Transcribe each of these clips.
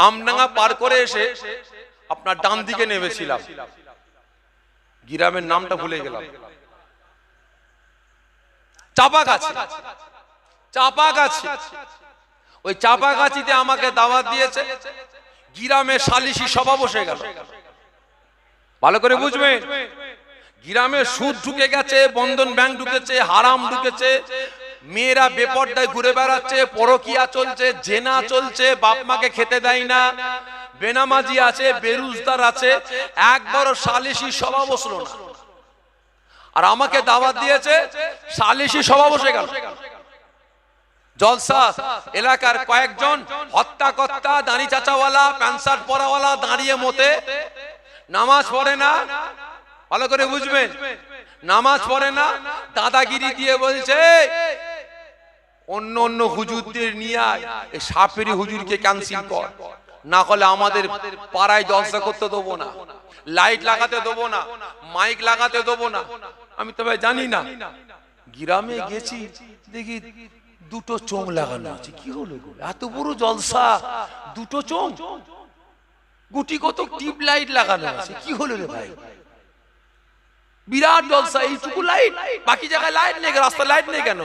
আমডাঙ্গা পার করে এসে আপনার ডান দিকে নেমেছিলাম, গ্রামের নামটা ভুলে গেলাম, চাপাগাছি। চাপাগাছি, ওই চাপাগাছিতে আমাকে দাওয়াত দিয়েছে। গ্রামে সালিশি সভা বসে গেল। ভালো করে বুঝবেন, গ্রামে সুদ ঢুকে গেছে, বন্ধন ব্যাংক ঢুকেছে, হারাম ঢুকেছে, মেয়েরা বেপর্দায় ঘুরে বেড়াচ্ছে, পরকিয়া চলছে, জেনা চলছে, বাপ মাকে খেতে দেয় না, বেনামাজি আছে, বেরুজদার আছে। একবারও সালিশি সভা বসলো না। আর আমাকে দাওয়াত দিয়েছে, সালিশি সভা বসে গেল। জলসা, এলাকার কয়েকজন হত্যাকর্তা, দাড়ি চাচাওয়ালা, প্যান্ট শার্ট পরাওয়ালা দাঁড়িয়ে মতে, নামাজ পড়ে না। ভালো করে বুঝবেন, নামাজ পড়ে না, দাদাগিরি দিয়ে বলছে অন্য অন্য হুজুরদের নিয়ে এই সাপেরি হুজুরকে ক্যান্সেল কর, না হলে আমাদের পাড়ায় জলসা করতে দেবো না, লাইট লাগাতে দেবো না, মাইক লাগাতে দেবো না। আমি তবে জানি না, গ্রামে গেছি দেখি দুটো চোং লাগানো আছে। কি হলো, এত বড় জলসা, দুটো চোং, গুটি কত টিপ লাইট লাগানো আছে। কি হলো রে ভাই, বিরাট জলসা, এইটুকু লাইট, বাকি জায়গায় লাইট নেই, রাস্তা লাইট নেই কেন?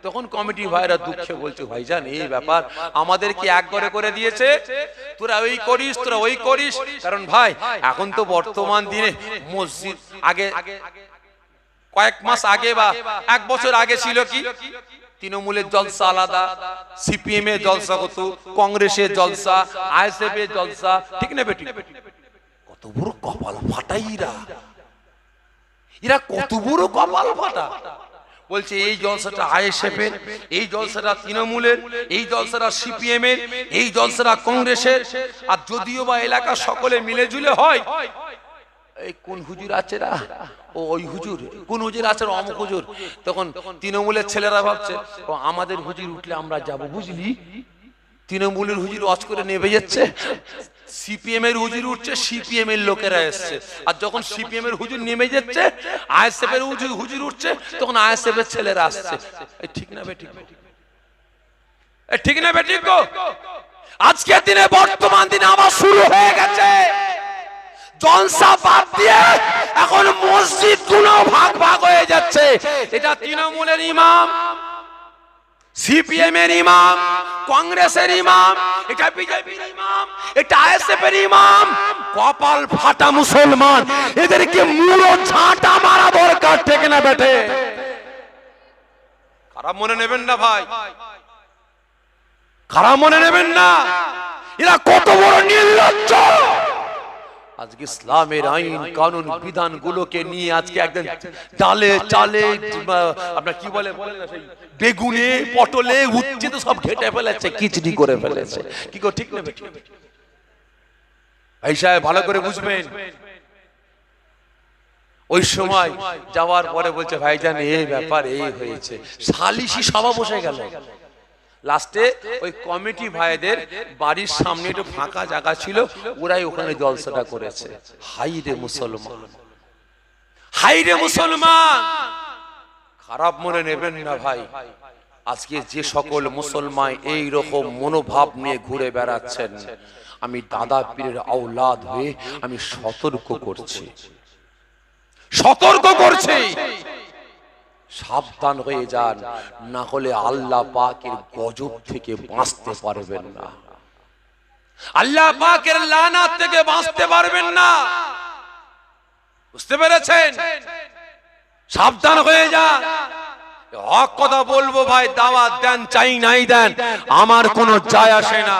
তখন কমিটি ভাইরা দুঃখে বলছে, ভাইজান এই ব্যাপার, আমাদেরকে এক ঘরে করে দিয়েছে, তোরা ওই করিস, তোরা ওই করিস। কারণ ভাই এখন তো বর্তমান দিনে মসজিদ, আগে কয়েক মাস আগে বা এক বছর আগে ছিল কি, তৃণমূলের জলসা আলাদা, সিপিএম এর জলসা হতো, কংগ্রেসের জলসা, আইএসএফ এর জলসা, ঠিক না বেটি? কত বড় কপাল ফাটাই এরা কত বড় কপাল ফাটা। বলছে এই জলসাটা আইএসএফ এর, এই জলসাটা তৃণমূলের, এই জলসাটা সিপিএম এর, এই জলসাটা কংগ্রেসের। আর যদিও বা এলাকা সকলে মিলে ঝুলে হয়, এই কোন হুজুর আছে রা, ও ওই হুজুর, কোন হুজুর আছে অমুক হুজুর। তখন তৃণমূলের ছেলেরা ভাবছে আমাদের হুজুর উঠলে আমরা যাব, বুঝলি? তৃণমূলের হুজুর অজ করে নেমে যাচ্ছে, সিপিএম এর হুজুর উঠছে, সিপিএম এর লোকেরা এসছে। আর যখন সিপিএম এর হুজুর নেমে যাচ্ছে, আইএসএফ এর হুজুর উঠছে, তখন আইএসএফ এর ছেলেরা আসছে। ঠিক না বেঠিক? ঠিক না বেঠিক গো? আজকের দিনে, বর্তমান দিনে আবার শুরু হয়ে গেছে জলসা বাদ দিয়ে এখন মসজিদ গুলো ভাগ ভাগ হয়ে যাচ্ছে। এটা তৃণমূলের ইমাম, সিপিএম এর ইমাম, কংগ্রেসের ইমাম, এটা বিজেপির ইমাম, এটা আইএসএফ এর ইমাম। কপাল ফাটা মুসলমান, এদেরকে মুড়ো ঝাঁটা মারা দরকার, ঠিক না বেটে? খারাপ মনে নেবেন না ভাই, খারাপ মনে নেবেন না। এরা কত বড় নির্লজ্জ। আজকে ইসলামের আইন কানুন বিধান গুলোকে নিয়ে আজকে একদম ডালে চালে, আপনার কি বলে বেগুনে পটলে উচ্ছে তো সব ঘেটে ফেলেছে, খিচড়ি করে ফেলেছে। কি গো, ঠিক না? ভাই সাহেব ভালো করে বুঝবেন। ওই সময় যাওয়ার পরে বলছে, ভাইজান এই ব্যাপার এই হয়েছে, সালিশি সভা বসে গেল। লাস্টে ওই কমিটি ভাইদের বাড়ির সামনে একটু ফাঁকা জায়গা ছিল, ওরাই ওখানে জলসাটা করেছে। হাই রে মুসলমান, হাই রে মুসলমান, খারাপ মনে নেবেন না ভাই। আজকে যে সকল মুসলমান এই রকম মনোভাব নিয়ে ঘুরে বেড়াচ্ছেন, আমি দাদা পীরের আওলাদ হয়ে আমি সতর্ক করছি, সতর্ক করছি, সাবধান হয়ে যান, না হলে আল্লাহ পাকের গজব থেকে বাঁচতে পারবেন না, আল্লাহ পাকের লানাত থেকে বাঁচতে পারবেন না। বুঝতে পেরেছেন? সাবধান হয়ে যান। হক কথা বলবো ভাই, দাওয়াত দেন চাই নাই দেন, আমার কোনো যায় আসে না।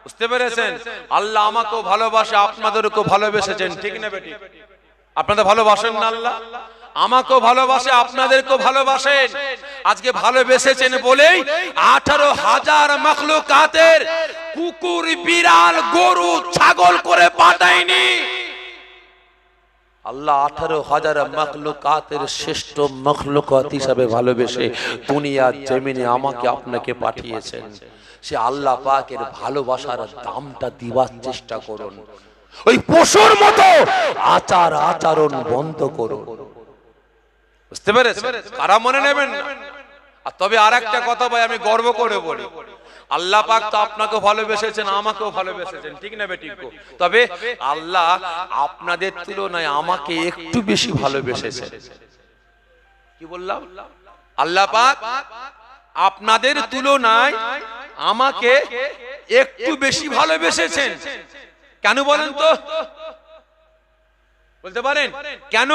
বুঝতে পেরেছেন? আল্লাহ আমাকেও ভালোবাসে, আপনাদেরকেও ভালোবেসেছেন, ঠিক না বেটি? আপনাদের ভালোবাসেন না আল্লাহ? আমাকেও ভালোবাসে, আপনাদেরকেও ভালোবাসেন। আজকে ভালোবেসেছেন বলেই 18,000 মাখলুকাতের কুকুর, বিড়াল, গরু, ছাগল করে পাঠায়নি। আল্লাহ 18,000 মাখলুকাতের শ্রেষ্ঠ মাখলুকাত হিসাবে ভালোবেসে দুনিয়ার জমিনে আমাকে আপনাকে পাঠিয়েছেন। সে আল্লাহ পাকের ভালোবাসার দামটা দিবার চেষ্টা করুন। ওই পশুর মতো আচার আচরণ বন্ধ করুন। বুঝতে পেরেছেন? কারা মনে নেবেন না। আর তবে আর একটা কথা ভাই আমি গর্ব করে বলি, আল্লাহ পাক তো আপনাকেও ভালোবেসেছেন, আমাকেও ভালোবেসেছেন, ঠিক না বেঠিক? তবে আল্লাহ আপনাদের তুলনায় আমাকে একটু বেশি ভালোবেসেছেন। কি বললাম? আল্লাহ পাক আপনাদের তুলনায় আমাকে একটু বেশি ভালোবেসেছেন। কেন বলেন তো? বলতে পারেন কেন?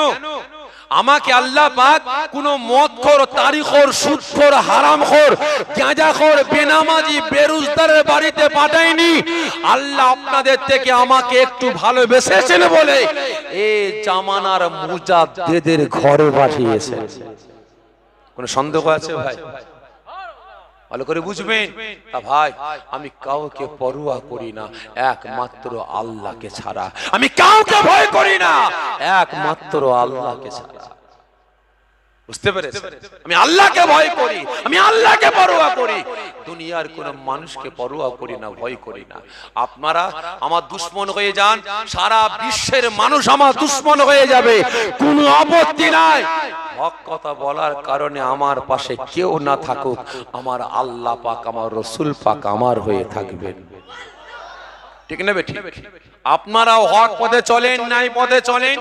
আমাকে আল্লাহ পাক কোন মদখোর, তারিখোর, সুদখোর, হারামখোর, গাঁজাখোর, বেনামাজি, বেরোজগারের বাড়িতে পাঠায়নি। আল্লাহ আপনাদের থেকে আমাকে একটু ভালোবেসেছেন বলে এই জামানার মুজাদ্দিদের ঘরে পাঠিয়েছেন। কোন সন্দেহ আছে ভাই? ভালো করে বুঝবেন। তা ভাই, আমি কাউকে পরোয়া করি না একমাত্র আল্লাহকে ছাড়া। আমি কাউকে ভয় করি না একমাত্র আল্লাহকে ছাড়া। বুঝতে পেরেছেন? আমি আল্লাহকে ভয় করি, আমি আল্লাহকে পরোয়া করি, দুনিয়ার কোন মানুষকে পরোয়া করি না, ভয় করি না। আপনারা আমার দুশমন হয়ে যান, সারা বিশ্বের মানুষ আমার দুশমন হয়ে যাবে, কোনো আপত্তি নাই। হক কথা বলার কারণে আমার পাশে কেউ না থাকুক, আমার আল্লাহ পাক, আমার রাসূল পাক আমার হয়ে থাকবেন। ঠিক না বেঠিক? আপনারাও হক পথে চলেন, ন্যায় পথে চলেন,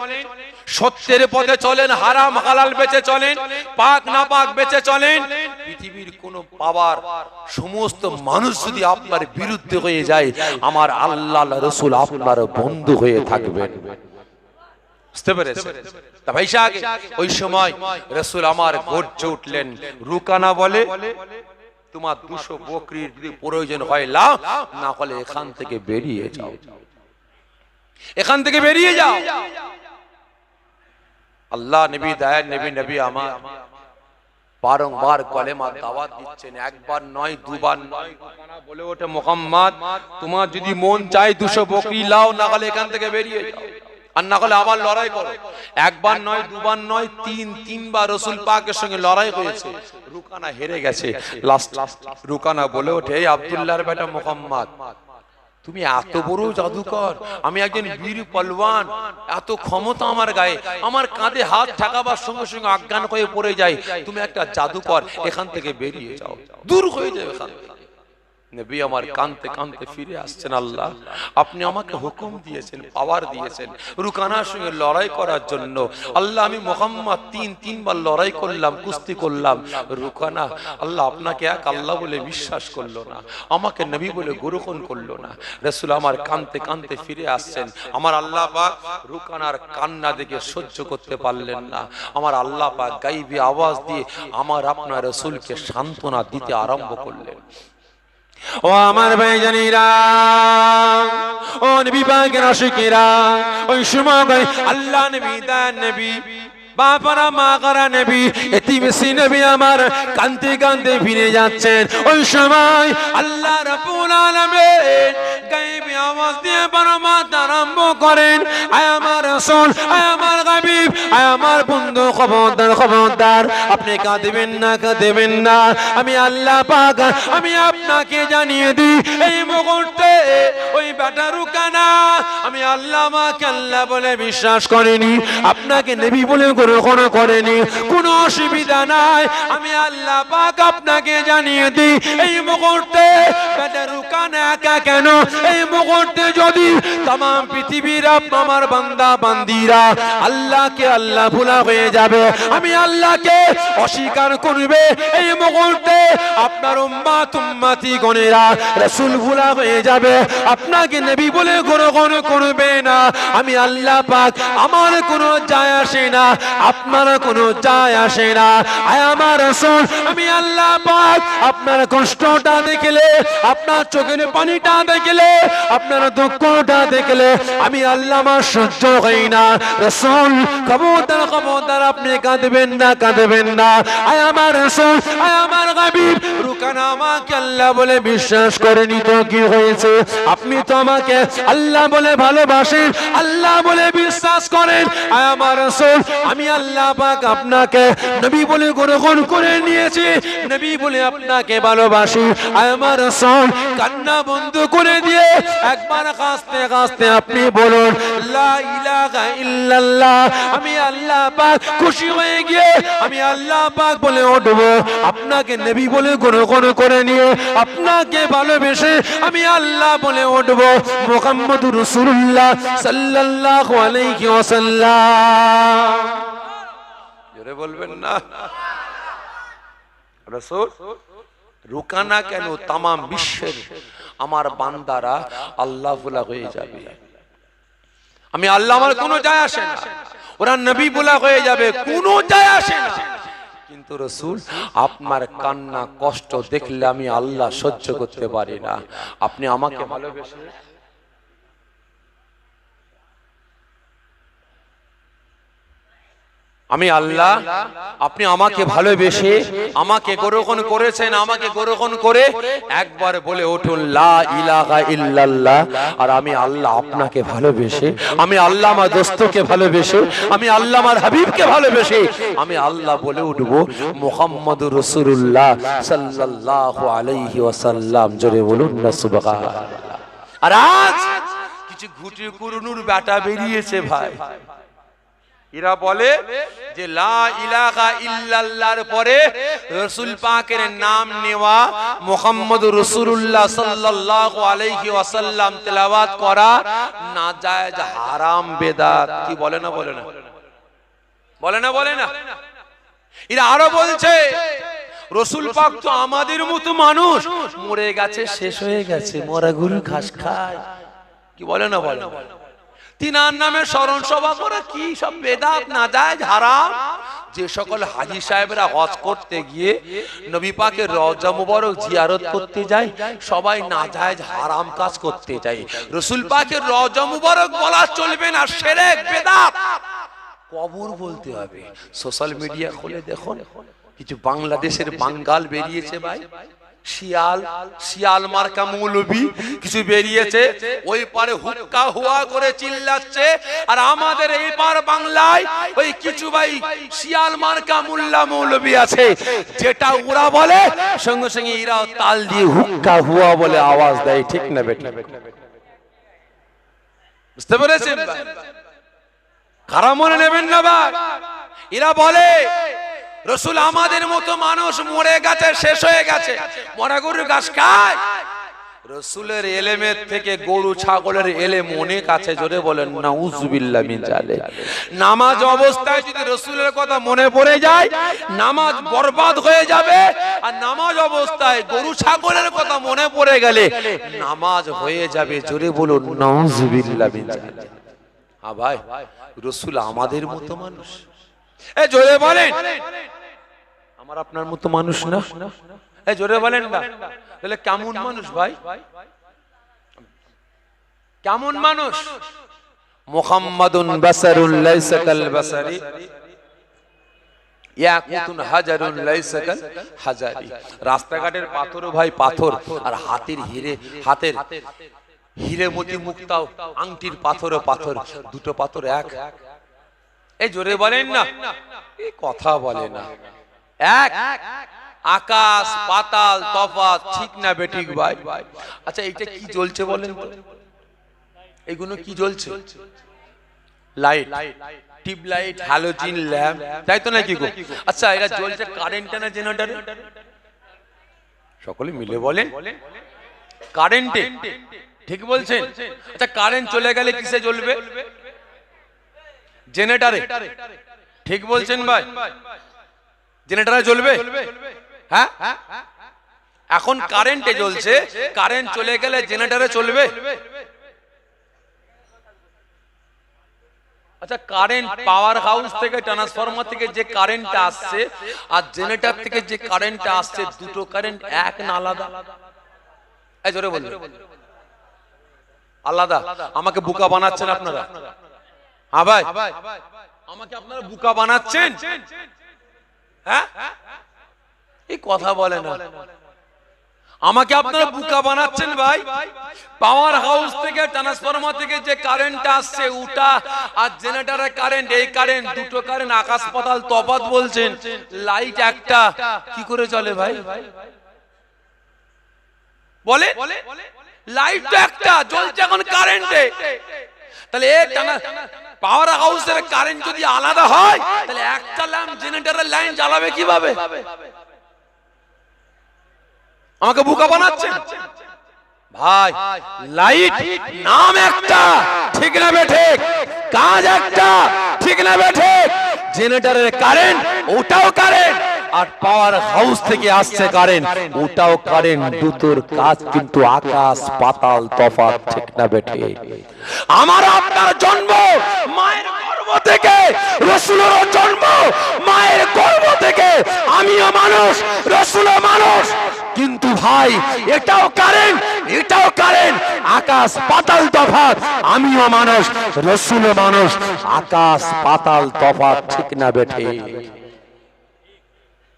সত্যের পথে চলেন, হারাম হালাল বেঁচে চলেন, পাক না পাক বেঁচে চলেন। পৃথিবীর কোন পাওয়ার সমস্ত মানুষ যদি আপনার বিরুদ্ধে হয়ে যায়, আমার আল্লাহ রাসূল আপনার বন্ধু হয়ে থাকবেন। বুঝতে পেরেছেন? তা ভাই সাহেব, ওই সময় রাসূল আমার গর্জে উঠলেন। রুকানা বলে, তোমার 200 বকরির যদি প্রয়োজন হয় লাও, না হলে এখান থেকে বেরিয়ে যাও, এখান থেকে বেরিয়ে যাও। আল্লাহ নবী, দায়ার নবী, নবী আমার বারংবার কলেমা দাওয়াত দিচ্ছেন, একবার নয়, দুবার নয়। রুকানা বলে ওঠে, মুহাম্মদ তোমার যদি মন চায় 200 বকরি লাও, না হলে এখান থেকে বেরিয়ে যাও, আর না হলে আবার লড়াই করো। একবার নয়, দুবার নয়, তিনবার রাসূল পাকের সঙ্গে লড়াই হয়েছে। রুকানা হেরে গেছে। লাস্ট রুকানা বলে ওঠে, এই আব্দুল্লাহর বেটা মুহাম্মদ, তুমি এত বড় জাদুকর, আমি একজন বীর পলওয়ান, এত ক্ষমতা আমার গায়ে, আমার কাঁধে হাত ঠেকাবার সঙ্গে সঙ্গে অজ্ঞান হয়ে পড়ে যায়, তুমি একটা জাদুকর, এখান থেকে বেরিয়ে যাও, দূর হয়ে যাও এখান থেকে। নবী আমার কাঁদতে কাঁদতে ফিরে আসছেন, আল্লাহ আপনি আমাকে হুকুম দিয়েছেন, পাওয়ার দিয়েছেন রুকানার সঙ্গে লড়াই করার জন্য। আল্লাহ আমি মুহাম্মদ তিনবার লড়াই করলাম, কুস্তি করলাম, রুকানা আল্লাহ আপনাকে এক আল্লাহ বলে বিশ্বাস করলো না, আমাকে নবী বলে গ্রহণ করলো না। রাসূল আমার কাঁদতে কাঁদতে ফিরে আসছেন। আমার আল্লাহ পাক রুকানার কান্না দেখে সহ্য করতে পারলেন না। আমার আল্লাহ পাক গাইবী আওয়াজ দিয়ে আমার আপনার রাসূলকে সান্ত্বনা দিতে আরম্ভ করলেন। ও আমার ভাইজানেরা, ও নবী পাকের আশিকেরা, ওই সময় আল্লাহ নবী, দান নবী, বাপারা মা করা নবী, এতিমসি নবী আমার কাঁদতে কাঁদতে ফিরে যাচ্ছেন। ওই সময় আল্লাহ রাব্বুল আলামিন গায়বী আওয়াজ দিয়ে পরমাত আরম্ভ করেন, আয় আমার রাসূল, আয় আমার হাবিব, আয় আমার বন্ধু, খবরদার খবরদার, আপনি কাঁদবেন না, কাঁদবেন না। আমি আল্লাহ পাক আমি আপনাকে জানিয়ে দিই, এই মুহূর্তে ওই বেটা রুকানা আমি আল্লাহ মাকে আল্লাহ বলে বিশ্বাস করেনি, আপনাকে নবী বলে গ্রহণ করেনি, কোনো অসুবিধা নাই। আমি আল্লাহ পাক আপনাকে জানিয়ে দিই, এই মুহূর্তে বেটা রুকানা একা কেন, এই মুহূর্তে যদি तमाम পৃথিবীর আমার বান্দা বান্দিরা আল্লাহকে আল্লাহ ভুলা হয়ে যাবে, আমি আল্লাহকে অস্বীকার করবে, এই মুহূর্তে আপনার উম্মত উম্মতি গণেরা রাসূল ভুলা হয়ে যাবে, আপনাকে নবী বলে গ্রহণ করবে না। আমি আল্লাহ পাক আমার কোনো যায় আসে না, আপনার কোনো যায় আসে না। আয় আমার রাসূল, আমি আল্লাহ পাক আপনার কষ্টটা দেখলে, আপনার চোখের পানিটা দেখলে, আপনার দুঃখটা দেখলে আমি আল্লাহ আমার সহ্য হয় না। রাসূল খবরদার খবরদার, আপনি কাঁদবেন না, কাঁদবেন না। আয় আমার রাসূল, আয় আমার হাবিব, রুকানা আমাকে আল্লাহ বলে বিশ্বাস করেনি তো কি হয়েছে? আপনি তো আমাকে আল্লাহ বলে ভালোবাসেন, আল্লাহ বলে বিশ্বাস করেন। আয় আমার রাসূল, আমি আল্লাহ পাক আপনাকে নবী বলে গ্রহণ করে নিয়েছি, নবী বলে আপনাকে ভালোবাসি। আয় আমার রাসূল, কান্না বন্ধ করে দিয়ে একবার কাঁদতে কাঁদতে আপনি বলুন, লা ইলাহা ইল্লাল্লাহ। আমি আল্লাহ পাক খুশি হয়ে গিয়ে আমি আল্লাহ পাক বলে উঠব, আপনাকে নবী বলে গ্রহণ গ্রহণ করে নিয়ে আপনাকে ভালোবেসে আমি আল্লাহ বলে উঠব মুহাম্মদুর রাসূলুল্লাহ সাল্লাল্লাহু আলাইহি ওয়াসাল্লাম। জোরে বলবেন না রাসূল রুকানা কেন তাম বিশ্বের আমার বান্দারা আল্লাহ বলা হয়ে যাবে। আমি আল্লাহ আমার কোনো যায় আসে না, ওরা নবী বলা হয়ে যাবে, কোনো যায় আসে না। কিন্তু রাসূল আপনার কান্না কষ্ট দেখলে আমি আল্লাহ সহ্য করতে পারি না। আপনি আমাকে ভালোবেসে আমি আল্লাহ, আপনি আমাকে ভালোবেসে আমাকে গ্রহণ করেছেন, আমাকে গ্রহণ করে একবার বলে উঠুন লা ইলাহা ইল্লাল্লাহ। আর আমি আল্লাহ আপনাকে ভালোবেসে, আমি আল্লাহ আমার দোস্তকে ভালোবেসে, আমি আল্লাহ আমার হাবিবকে ভালোবেসে আমি আল্লাহ বলে উঠব মুহাম্মদুর রাসূলুল্লাহ সাল্লাল্লাহু আলাইহি ওয়াসাল্লাম। জোরে বলুন না সুবহানাল্লাহ। আর আজ কিছু ঘুটি কুরুনুর ব্যাটা বেরিয়েছে ভাই, এরা বলে যে লা ইলাহা ইল্লাল্লাহর পরে রাসূল পাকের নাম নেওয়া, মুহাম্মদুর রাসূলুল্লাহ সাল্লাল্লাহু আলাইহি ওয়াসাল্লাম তেলাওয়াত করা নাজায়েজ, হারাম, বেদাত। কি বলে না বলে না বলে না বলে না। এরা আরো বলছে রাসূল পাক তো আমাদের মতো মানুষ, মরে গেছে, শেষ হয়ে গেছে, মরা গরু ঘাস খায়। কি বলে না বলে না। তিনার নামে স্মরণ সভা করে কি সব বেদাত, নাজায়েজ, হারাম। যে সকল হাজী সাহেবরা হজ করতে গিয়ে নবী পাকের রওজা মুবারক জিয়ারত করতে যায়, সবাই নাজায়েজ হারাম কাজ করতে যায়। রাসূল পাকের রওজা মুবারক বলা চলবে না, শিরক, বেদাত। কবর বলতে হবে। সোশ্যাল মিডিয়া খুলে দেখুন, কিছু বাংলাদেশের বাঙ্গাল বেরিয়েছে ভাই, শিয়াল মার্কা মৌলবী কিছু বেরিয়েছে, ওই পারে হুক্কা হুয়া করে চিল্লাচ্ছে। আর আমাদের এই পার বাংলায় ওই কিছু ভাই শিয়াল মার্কা মোল্লা মৌলবী আছে, যেটা ওরা বলে সঙ্গে সঙ্গে এরাও তাল দিয়ে হুক্কা হুয়া বলে আওয়াজ দেয়। ঠিক না বেটা? বুঝতে পেরেছেন? খারাপ মনে নেবেন না ভাই। এরা বলে রাসূল আমাদের মতো মানুষ, মরে গেছে, শেষ হয়ে গেছে, মরা গরু ঘাস খায়। রাসূলের ইলমের থেকে গরু ছাগলের ইলম অনেক আছে। জোরে বলেন নাউযুবিল্লাহ মিন জালিক। নামাজ অবস্থায় যদি রাসূলের কথা মনে পড়ে যায়, নামাজ বরবাদ হয়ে যাবে। আর নামাজ অবস্থায় গরু ছাগলের কথা মনে পড়ে গেলে নামাজ হয়ে যাবে। জোরে বলুন নাউযুবিল্লাহ মিন জালিক। হ্যাঁ ভাই, রাসূল আমাদের মতো মানুষ। এ জোরে বলেন, আমার আপনার মতো মানুষ না। এ জোরে বলেন না। তাহলে কেমন মানুষ ভাই? কেমন মানুষ? মুহাম্মাদুন বাসারুন লাইসা কাল বাসারি, ইয়াকুতুন হাজারুন লাইসা কাল হাজারি। রাস্তাঘাটের পাথরও ভাই পাথর, আর হাতের হিরে মতি মুক্তাও আংটির পাথরও পাথর, দুটো পাথর এক। এই জোরে বলেন না, এই কথা বলে না। এক আকাশ পাতাল তফাৎ। ঠিক না বেঠিক ভাই? আচ্ছা এইটা কি জ্বলছে বলেন তো? এইগুলো কি জ্বলছে? Light, tube light, halogen lamp, তাই তো নাকি গো? আচ্ছা এরা জ্বলছে কারেন্টে না জেনারেটরে? সকলে মিলে বলেন কারেন্টে। ঠিক বলছেন? আচ্ছা কারেন্ট চলে গেলে কিসে জ্বলবে? জেনারেটরে। ঠিক বলছেন ভাই? জেনারেটরে জ্বলবে? হ্যাঁ, এখন কারেন্টে জ্বলছে, কারেন্ট চলে গেলে জেনারেটরে চলবে? আচ্ছা কারেন্ট পাওয়ার হাউস থেকে, ট্রান্সফরমার থেকে যে কারেন্টটা আসছে আর জেনারেটর থেকে যে কারেন্টটা আসছে, দুটো কারেন্ট এক না আলাদা? এই জোরে বলবেন। আলাদা। আমাকে বোকা বানাচ্ছেন আপনারা। হ্যাঁ ভাই, আমাকে আপনারা বোকা বানাচ্ছেন। হ্যাঁ, এই কথা বলে না। আমাকে আপনারা বোকা বানাচ্ছেন ভাই। পাওয়ার হাউস থেকে, ট্রান্সফরমার থেকে যে কারেন্ট আসছে ওটা, আর জেনারেটরের কারেন্ট, এই কারেন্ট, দুটো কারেন্ট আকাশ পাতাল তফাৎ বলছেন। লাইট একটা, কি করে চলে ভাই? বলে লাইট তো একটা জ্বলছে এখন কারেন্টে। তাহলে পাওয়ার হাউসের কারেন্ট যদি আলাদা হয়, তাহলে একটা ল্যাম্প জেনারেটরের লাইন জ্বালাবে কিভাবে? আমাকে বোকা বানাচ্ছেন? ভাই লাইট নাম একটা, ঠিক না বেঠে? কাজ একটা, ঠিক না বেঠে? জেনারেটরের কারেন্ট, ওটাও কারেন্ট, আর পাওয়ার হাউস থেকে আসছে কারেন্ট, ওটাও কারেন্ট। দুটোর কাজ কিন্তু আকাশ পাতাল তফাৎ, ঠিক না বেঠে? আমার আপনার জন্ম মায়ের গর্ভ থেকে, রাসূলের জন্ম মায়ের গর্ভ থেকে। আমিও মানুষ, রাসূলও মানুষ, কিন্তু ভাই এটাও কারেন্ট, এটাও কারেন্ট, আকাশ পাতাল তফাৎ। আমিও মানুষ, রাসূলও মানুষ, আকাশ পাতাল তফাৎ, ঠিক না বেঠে?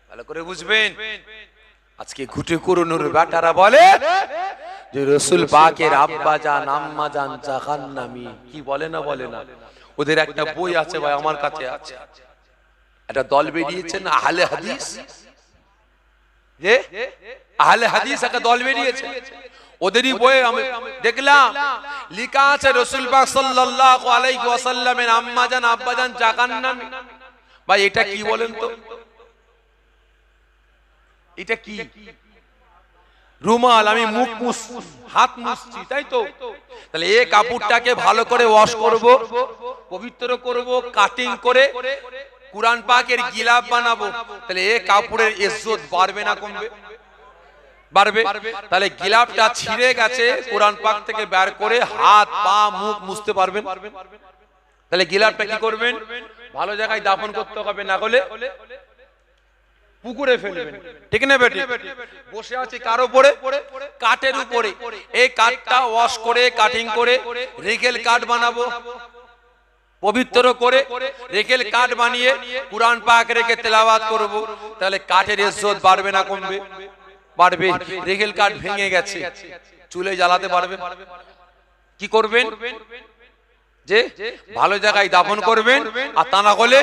ভালো করে বুঝবেন। আজকে ঘুটে কুরুনুর বেটারা বলে যে রাসূল পাকের আব্বা জান আম্মা জান জাহান্নামী। কি বলে না বলে না? ওদের একটা বই আছে ভাই, আমার কাছে আছে, একটা দল বেরিয়েছে না আহলে হাদিস, যে আহলে হাদিস একটা দল বেরিয়েছে, ওদেরই বইয়ে আমি দেখলাম লেখা আছে রাসূল পাক সাল্লাল্লাহু আলাইহি ওয়াসাল্লামের আম্মা জান আব্বা জান জাহান্নামী। ভাই এটা কি বলেন তো? এটা কি? রুমাল, আমি মুখ হাত মুছছি, তাই তো? তাহলে এই কাপড়টাকে ভালো করে ওয়াশ করব, পবিত্র করব, কাটিং করে কুরআন পাকের গিলাফ বানাবো। তাহলে এই কাপড়ের ইজ্জত বাড়বে না কমবে? বাড়বে। তাহলে গিলাফটা ছিঁড়ে গেছে, কুরআন পাক থেকে বের করে হাত পা মুখ মুছতে পারবেন? তাহলে গিলাফটা কি করবেন? ভালো জায়গায় দাফন করতে হবে, না হলে পুকুরে ফেলবেন, ঠিক না বেটি? বসে আছি কার উপরে? কাঠের উপরে। এই কাঠটা ওয়াশ করে কাটিং করে রেগেল কাঠ বানাবো, পবিত্র করে রেগেল কাঠ বানিয়ে কুরআন পাক রেখে তেলাওয়াত করব। তাহলে কাঠের ইজ্জত বাড়বে না কমবে? বাড়বে। রেগেল কাঠ ভেঙে গেছে, চুলে জ্বালাতে পারবে? কি করবেন? যে ভালো জায়গায় দাফন করবেন, আর তা না হলে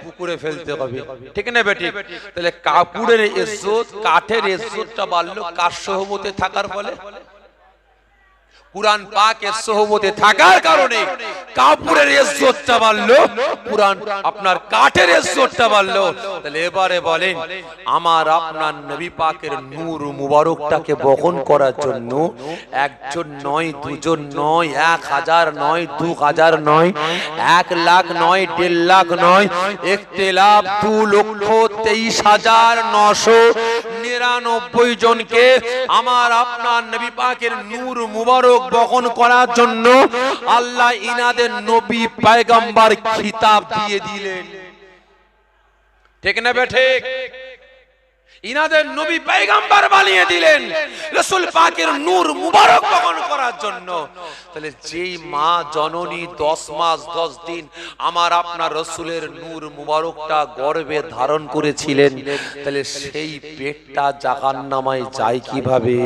পুকুরে ফেলতে হবে, ঠিক না বেটি? তাহলে কাপড়ের ইজ্জত, কাঠের ইজ্জতটা বাড়লো কার সহবতে থাকার ফলে? কুরআন পাকের সহবতে থাকার কারণে কাপড়ের ইজ্জতটা বাড়লো, কুরআন আপনার কাঠের ইজ্জতটা বাড়লো। তাহলে এবারে বলেন, আমার আপনার নবী পাকের নূর মুবারকটাকে বহন করার জন্য একজন নয়, দুজন নয়, 1000 নয়, 2000 নয়, 1 লাখ নয়, 1.5 লাখ নয়, ইখতিলাফ 2,23,999 জনকে আমার আপনার নবী পাকের নূর মুবারক বহন করার জন্য আল্লাহ ইনাদের নবী পয়গম্বর খিতাব দিয়ে দিলেন, ঠিক না বেঠে? ইনাদের নবী পয়গম্বর বানিয়ে দিলেন রাসূল পাকের নূর মুবারক বহন করার জন্য। তাহলে যেই মা জননী 10 মাস 10 দিন আমার আপনার রাসূলের নূর মুবারকটা গর্ভে ধারণ করেছিলেন, তাহলে সেই পেটটা জাহান্নামে যায় কিভাবে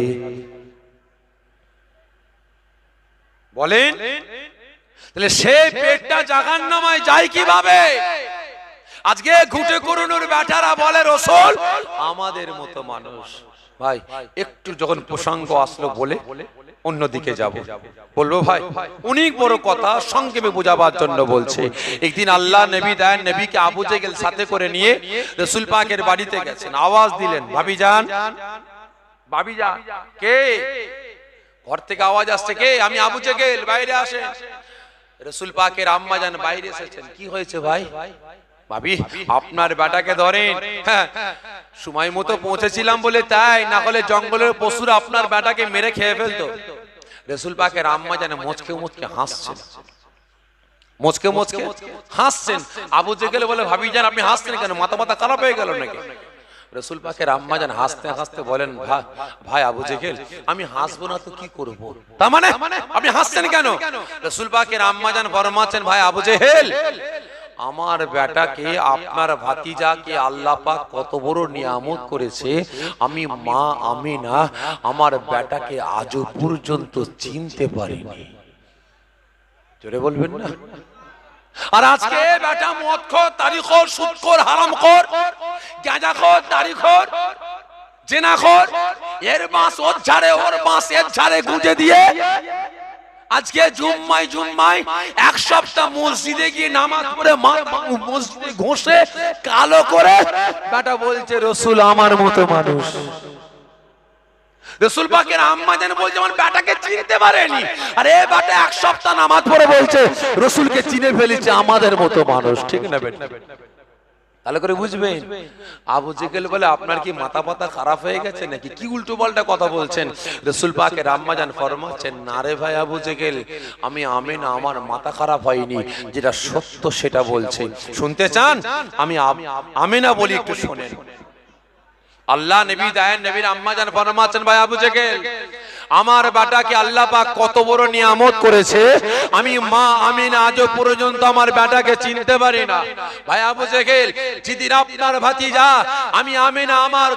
বলেন? তাহলে সেই পেটটা জাহান্নামে যায় কিভাবে? আজকে ঘুটে করুনুর বেটারা বলে রাসূল আমাদের মতো মানুষ। ভাই একটু যখন প্রসঙ্গ আসলো বলে অন্যদিকে যাব, বলবো ভাই অনেক বড় কথা সংক্ষেপে বোঝাবার জন্য বলছে। একদিন আল্লাহ নবী দেন নবীকে আবু জেহেল সাথে করে নিয়ে রাসূল পাকের বাড়িতে গেছেন। আওয়াজ দিলেন, ভাবি যান, ভাবি যান। কে? ঘর থেকে আওয়াজ আসছে, কে? আমি আবু জেহেল, বাইরে আসেন। রাসূল পাকের আম্মা জান বাইরে এসেছেন। কি হয়েছে ভাই? ভাবি আপনার বেটাকে ধরেন, সময় মতো পৌঁছেছিলাম বলে তাই, না হলে জঙ্গলের পশুরা আপনার বেটাকে মেরে খেয়ে ফেলতো। রাসূল পাকের আম্মা জান মুচকে মুচকে হাসছেন, মুচকে মুচকে হাসছেন। আবু জেহেল বলে, ভাবি জান আপনি হাসছেন কেন? মাথা মাথা খারাপ হয়ে গেল নাকি? রাসূল পাকের আম্মা জান হাসতে হাসতে বলেন, ভাই আবু জেহেল আমি হাসবো না তো কি করব? তার মানে আপনি হাসছেন কেন? রাসূল পাকের আম্মা জান ফরমাচ্ছেন, ভাই আবু জেহেল আমার বেটাকে আপনার ভাতিজাকে আল্লাহ পাক কত বড় নিয়ামত করেছে, আমি মা আমিনা আমার বেটাকে আজও পর্যন্ত চিনতে পারিনি। জোরে বলবেন না? আর আজকে বেটা মদখোর, তারিখোর, সুদখোর, হারামখোর, গাঁজাখোর, দাড়িখোর, জেনাখোর, এর বাঁশ ওর ঝাড়ে, ওর বাঁশ এর ঝাড়ে গুঁজে দিয়ে আজকে জুম্মায় 1 সপ্তাহ মসজিদে গিয়ে নামাজ পড়ে মসজিদে ঘষে কালো করে বেটা বলছে রাসূল আমার মতো মানুষ। রাসূল পাকের আম্মা জান বলছে আমার বেটাকে চিনতে পারেনি, আরে বেটা এক সপ্তাহ নামাজ পড়ে বলছে রাসূলকে চিনে ফেলেছে আমাদের মতো মানুষ, ঠিক না বেটা? তাহলে করে বুঝবেন। আবু জেহেল বলে আপনার কি মাথা পাতা খারাপ হয়ে গেছে নাকি, কি উল্টো পাল্টা কথা বলছেন? রাসূল পাকের আম্মা জান ফরমাচ্ছেন, না রে ভাই আবু জেহেল, আমি আমিনা আমার মাথা খারাপ হয়নি, যেটা সত্য সেটা বলছি। শুনতে চান? আমি আমিনা বলি, একটু শুনেন। আল্লাহ নবী দায়ের নবীর আম্মা জান ফরমাচ্ছেন, ভাই আবু জেহেল, আমার বেটাকে আল্লাহ পাক কত বড় নিয়ামত করেছে, আমি মা আমিনা আজও পর্যন্ত আমার বেটাকে চিনতে পারি না। ভাই আবু জেহেল, যেদিন আপনার ভাতিজা আমি আমিনা আমার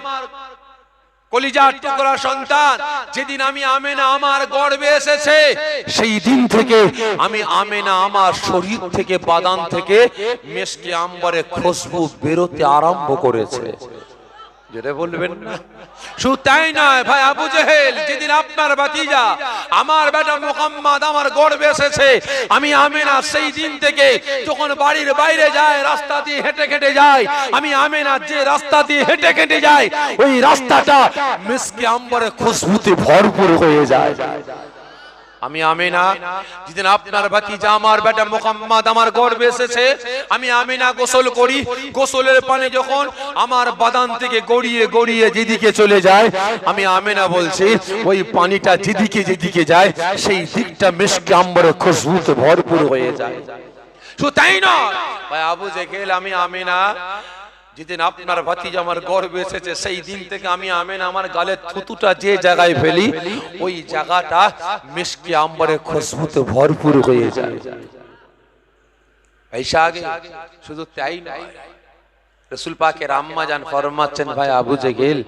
কলিজার টুকরা সন্তান, যেদিন আমি আমিনা আমার গর্ভে এসেছে, সেই দিন থেকে আমি আমিনা আমার শরীর থেকে বাদান থেকে মেশকে আম্বরে খুশবু বেরোতে আরম্ভ করেছে। যেটা বলবেন না। শুধু তাই নয় ভাই আবু জেহেল, যেদিন আপনার ভাতিজা আমার বেটা মুহাম্মদ আমার গর্ভে এসেছে, আমি আমিনা সেই দিন থেকে যখন বাড়ির বাইরে যায়, রাস্তা দিয়ে হেঁটে হেঁটে যায়, আমি আমিনা যে রাস্তা দিয়ে হেঁটে হেঁটে যায়, ওই রাস্তাটা মিসকে আম্বরে খুশবুতে ভরপুর হয়ে যায়। আমি আমিনা যেদিন আপনার ভাতিজা আমার বেটা মুহাম্মদ আমার গর্ভে এসেছে, আমি আমিনা গোসল করি, গোসলের পানি যখন আমার বাদান থেকে গড়িয়ে গড়িয়ে যেদিকে চলে যায়, আমি আমিনা বলছি ওই পানিটা যেদিকে যেদিকে যায় সেই দিকটা মিশকে আম্বরে খুশবুতে ভরপুর হয়ে যায়। শুধু তাই নয় ভাই আবু জেহেল, আমি আমিনা যেদিন আপনার ভাতিজা আমার গর্ভে এসেছে, সেই দিন থেকে আমি আমিনা আমার গালের থুতুটা যে জায়গায় ফেলি, ওই জায়গাটা মিশকে আম্বরে খুশবুতে ভরপুর হয়ে যায়। ऐसा आगे শুধু তাই নয়, রাসূল পাকের আম্মা জান ফরমাচ্ছেন, ভাই আবু জেহেল,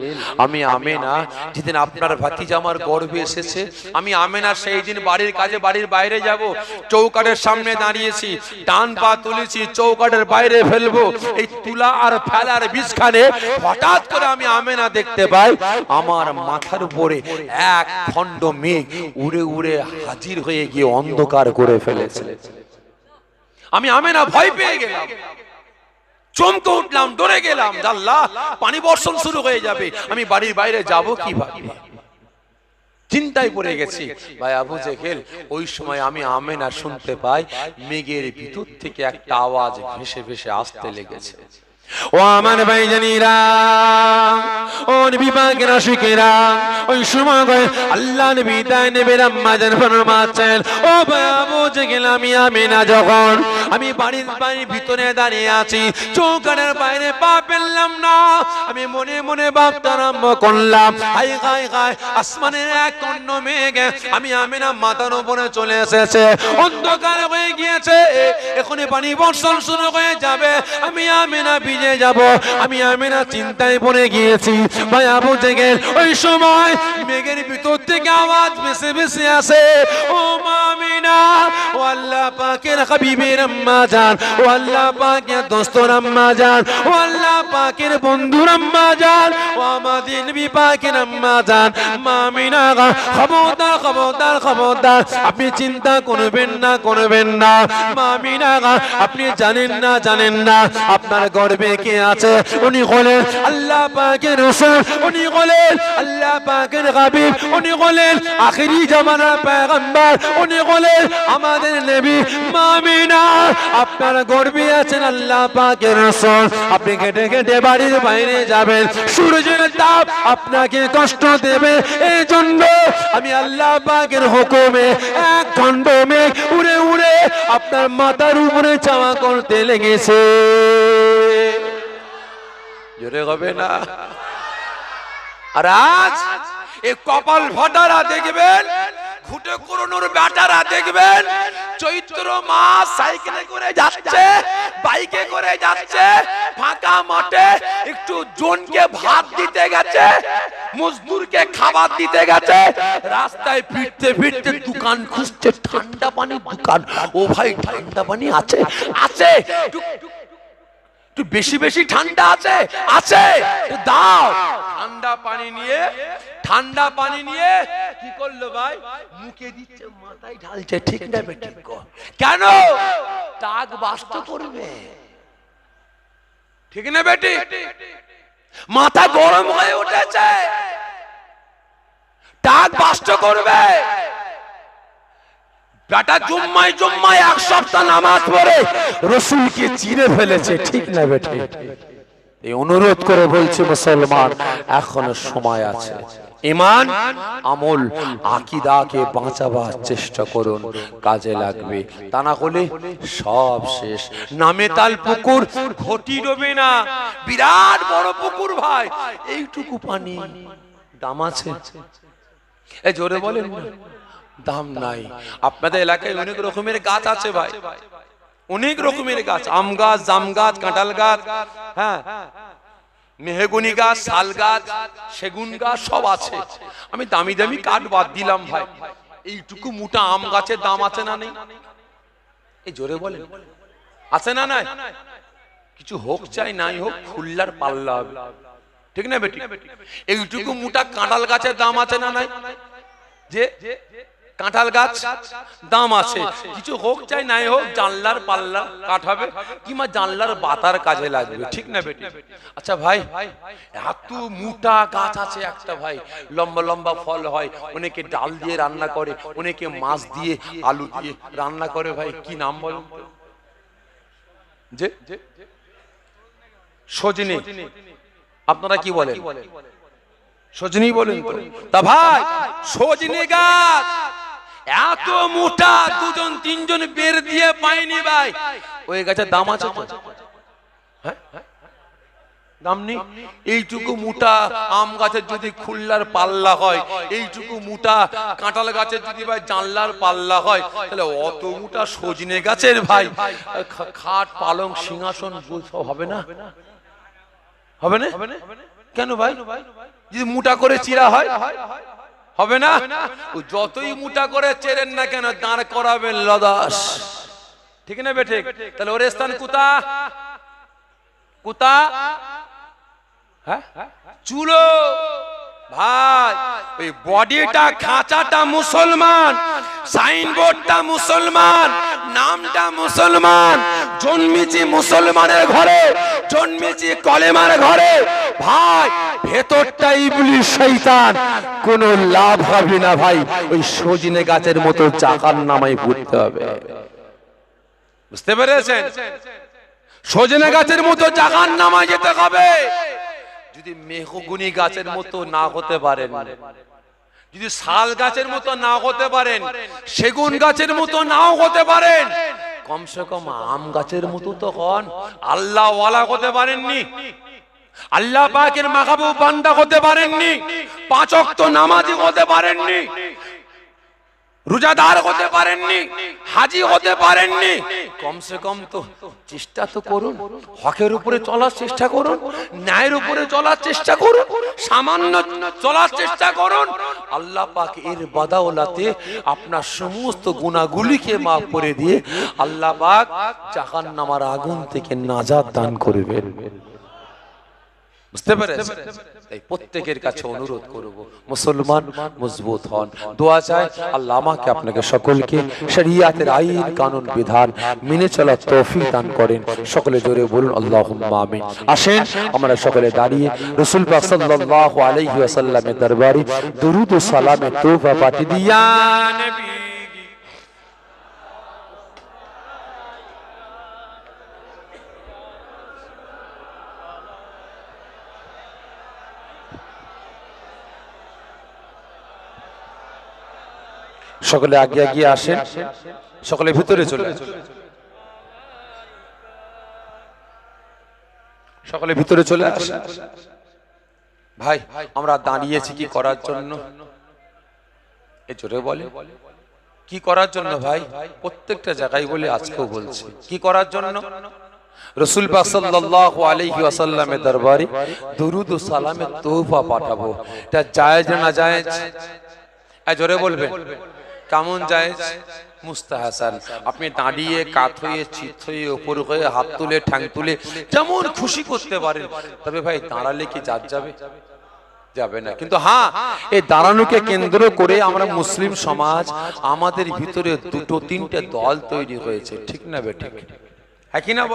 আমি আমিনা যেদিন আপনার ভাতিজা আমার গর্ভে এসেছে, আমি আমিনা সেই দিন বাড়ির কাজে বাড়ির বাইরে যাব, চৌকাঠের সামনে দাঁড়িয়েছি, ডান পা তুলেছি চৌকাঠের বাইরে ফেলবো, এই তুলা আর ফেলার বিছখানে হঠাৎ করে আমি আমিনা দেখতে পাই আমার মাথার উপরে এক খণ্ড মেঘ উড়ে উড়ে হাজির হয়ে গিয়ে অন্ধকার করে ফেলেছে। আমি আমিনা ভয় পেয়ে গেলাম, চমকে উঠলাম, ডরে গেলাম, আল্লাহ পানি বর্ষণ শুরু হয়ে যাবে, আমি বাড়ির বাইরে যাব কিভাবে, চিন্তায় পড়ে গেছি। ভাই আবু জেহেল, ওই সময় আমি আমিনা শুনতে পাই মেঘের ভিতর থেকে একটা আওয়াজ ভেসে ভেসে আসতে লেগেছে। ও আমার ভাইজানেরা, ও নবী পাকের আশিকেরা, ওই সময় আল্লাহ নবী তাই নবীর আম্মা জান ফরমাচ্ছেন, ও ভাই আবু জেহেল, আমি আমিনা যখন আমি বাড়ির ভিতরে দাঁড়িয়ে আছি, চৌকাঠের বাইরে পা ফেললাম না, আমি মনে মনে ভাবতে আরম্ভ করলাম, হাই হাই হাই, আসমানের এক খণ্ড মেঘ আমি আমিনা মাথার উপরে চলে এসেছে, অন্ধকার হয়ে গিয়েছে, এখনই পানি বর্ষণ শুরু হয়ে যাবে, আমি আমিনা ভিজে যাব। আমি আমিনা চিন্তায় পড়ে গিয়েছি। ভাই আবু জেহেল, ওই সময় মেঘের ভিতর থেকে আওয়াজ ভেসে ভেসে আসে, ও মা আমিনা, ও আল্লাহ পাকের হাবিবের আম্মা জান, ও আল্লাহ পাকের দোস্তর আম্মা জান, ও আল্লাহ পাকের বন্ধুর আম্মা জান, ও আমাদের নবী পাকের আম্মা জান, মা আমিনা, খবরদার খবরদার খবরদার, আপনি চিন্তা করবেন না করবেন না, মা আমিনা, আপনি জানেন না জানেন না আপনার গর্ভে কে আছে, উনি হলেন আল্লাহ পাকের রাসূল, উনি হলেন আল্লাহ পাকের হাবিব, উনি হলেন আখিরি জামানার পয়গম্বর, উনি হলেন আমাদের নবী। মা আমিনা, আপনার গর্ভে আছেন আল্লাহ পাকের রাসূল, আপনি কেটে কেটে বাড়ির বাইরে যাবেন, সূর্যের তাপ আপনাকে কষ্ট দেবে, এই জন্য আমি আল্লাহ পাকের হুকুমে এক খণ্ড মেঘ উড়ে উড়ে আপনার মাথার উপরে চাওয়া করতে লেগেছে। জোরে হবে না? আর আজ এই কপাল ফাটারা দেখবেন, ঘুটে করোনোর ব্যাটারা দেখবেন, চৈত্র মাস সাইকেলে করে যাচ্ছে, বাইকে করে যাচ্ছে, ফাঁকা মাঠে একটু জনকে ভাত দিতে গেছে, মজদুরকে খাবার দিতে গেছে, রাস্তায় ফিরতে ফিরতে দোকান খুঁজছে, ঠান্ডা পানির দোকান, ও ভাই ঠান্ডা পানি আছে? আছে। একটু বেশি বেশি ঠান্ডা আছে? আছে, দাও। ঠান্ডা পানি নিয়ে কি করলো ভাই, মুখে দিচ্ছে, মাথায় ঢালছে, ঠিক না বেটি? কেন? টাক বাস্ত করবে, ঠিক না বেটি? মাথা গরম হয়ে উঠেছে, ডাক বাস্ত করবে। বেটা জুম্মায় জুম্মায় এক সপ্তাহ নামাজ পড়ে রাসূলকে চিনে ফেলেছে, ঠিক না বেটে? এই অনুরোধ করে বলছে মুসলমান, এখনো সময় আছে। ঈমান, আমল, আকীদাকে বাঁচাবার চেষ্টা করুন, কাজে লাগবে। তা না হলে সব শেষ। নামে তাল পুকুর, ঘটি ডোবে না। বিরাট বড় পুকুর ভাই, এইটুকু পানি, দাম আছে? এই জোরে বলেন না, দাম নাই। আপনাদের এলাকায় অনেক রকমের গাছ আছে ভাই, অনেক রকমের গাছ, আম গাছ, জাম গাছ, কাঁঠাল গাছ, হ্যাঁ, মেহগনি গাছ, শাল গাছ, সেগুন গাছ, সব আছে। আমি দামি দামি কাঠ বাদ দিলাম ভাই, এইটুকু মোটা আম গাছের দাম আছে না নেই? এই জোরে বলেন, আছে না নাই? কিছু হোক চাই নাই হোক, খুল্লার পাল্লা হবে, ঠিক না বেটি? এইটুকু মোটা কাঁঠাল গাছের দাম আছে না নাই? যে কাঁঠাল গাছ দাম আছে, কিছু হোক চাই নাই হোক, জানলার পাল্লা কাঠ হবে, কিংবা জানলার বাতার কাজে লাগবে, ঠিক না বেটি? আচ্ছা ভাই, এত মোটা গাছ আছে একটা ভাই, লম্বা লম্বা ফল হয়, অনেকে ডাল দিয়ে রান্না করে, অনেকে মাছ দিয়ে আলু দিয়ে রান্না করে, ভাই কি নাম বলেন? যে সজনে, আপনারা কি বলেন? সজনি বলেন তো? তা ভাই সজনে গাছ এত মোটা, দুজন তিনজন বের দিয়ে পায়নি ভাই, ওই গাছের দাম আছে? হ্যাঁ, দাম নেই। এইটুকু মোটা আম গাছের যদি খুল্লার পাল্লা হয়, এইটুকু মোটা কাঁঠাল গাছের যদি ভাই জানলার পাল্লা হয়, তাহলে অত মোটা সজনে গাছের ভাই খাট, পালং, সিংহাসন সব হবে না? হবে না? কেন ভাই? যদি মোটা করে চিরা হয় হবে না? যতই মোটা করে চেরেন না কেন, দাঁড় করাবেন লদাস, ঠিক না বেঠে? তাহলে ওর স্থান কুতা কুতা, হ্যাঁ, চুলো ভাই। ওই বডিটা, খাঁচাটা মুসলমান, সাইনবোর্ডটা মুসলমান, নামটা মুসলমান, জন্মেছি মুসলমানের ঘরে, জন্মেছি কলেমার ঘরে ভাই, ভেতরটা ইবলিস শয়তান, কোনো লাভ হবে না ভাই। ওই সজনে গাছের মতো জাহান্নামায় পড়তে হবে, বুঝতে পেরেছেন? সজনে গাছের মতো জাহান্নামায় যেতে হবে। যদি মেহগনি গাছের মতো না হতে পারেন, যদি শাল গাছের মতো না হতে পারেন, সেগুন গাছের মতো নাও হতে পারেন, কমসে কম আম গাছের মতো তো হন। আল্লাহ ওয়ালা হতে পারেননি, আল্লাহ পাকের মাহবুব বান্দা হতে পারেননি, পাঁচ ওয়াক্ত নামাজি হতে পারেননি, রোজাদার হতে পারেননি, হাজি হতে পারেননি, কমসে কম তো চেষ্টা তো করুন, হকের উপরে চলার চেষ্টা করুন, ন্যায়ের উপরে চলার চেষ্টা করুন, সামান্য চলার চেষ্টা করুন। আল্লাহ পাক এর বাদাওলাতে আপনার সমস্ত গুনাহগুলিকে মাফ করে দিয়ে আল্লাহ পাক জাহান্নামের আগুন থেকে নাজাত দান করবেন, বুঝতে পেরেছেন? তাই প্রত্যেকের কাছে অনুরোধ করব, মুসলমান মজবুত হন, দোয়া চাই আল্লাহ আমাকে আপনাকে সকলকে শরিয়াতের আইন কানুন বিধান মেনে চলার তৌফিক দান করেন। সকলে জোরে বলুন আল্লাহুম্মা আমিন। আসেন আমরা সকলে দাঁড়িয়ে রাসূল পাক সাল্লাল্লাহু আলাইহি ওয়াসাল্লামের দরবারে দুরূদ ও সালামের তোহফা পাঠিয়ে দিয়া নবী। সকলে আগে এগিয়ে আসেন, সকলে ভিতরে চলে আসেন, সকলে ভিতরে চলে আসেন। ভাই আমরা দাঁড়িয়েছি কি করার জন্য? এ জোরে বলে কি করার জন্য ভাই? প্রত্যেকটা জায়গায় বলে, আজকেও বলছি কি করার জন্য? রাসূল পাক সাল্লাল্লাহু আলাইহি ওয়াসাল্লামের দরবারে দুরূদ ও সালামের তোহফা পাঠাবো। এটা জায়েজ না জায়েজ? এ জোরে বলবেন কেমন জায়েজ? মুস্তাহাসান। আপনি দাঁড়িয়ে, কাত হয়ে, চিত হয়ে, উপর হয়ে, হাত তুলে, ঠ্যাং তুলে যেমন খুশি করতে পারেন, তবে ভাই দাঁড়ালে কি জাত যাবে? যাবে না। কিন্তু হ্যাঁ, এই দাঁড়ানোকে কেন্দ্র করে আমরা মুসলিম সমাজ, আমাদের ভিতরে দুটো তিনটে দল তৈরি হয়েছে, ঠিক না বেঠিক? হ্যাঁ কি না বল?